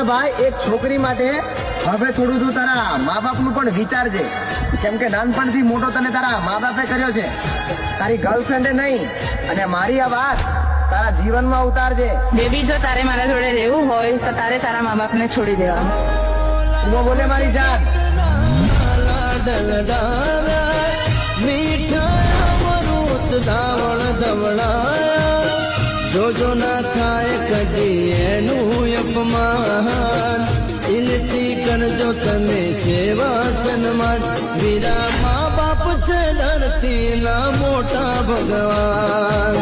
ભાઈ એક છોકરી માટે હવે થોડું તું તારા મા બાપનું પણ વિચારજે, કેમ કે નાનપણથી મોટો તને તારા મા બાપે કર્યો છે, તારી ગર્લફ્રેન્ડે નહીં. અને મારી આ વાત તારા જીવનમાં ઉતારજે. બેબી, જો તારે મારા જોડે રહેવું હોય તો તારે તારા મા બાપને છોડી દેવાનું. તું બોલે મારી જાન. જોજો ના થાય કદી એનું અપમાન, ઇલતી કરજો તમે સેવા સન્માન. વીરા મા બાપ છે ધરતી ના મોટા ભગવાન.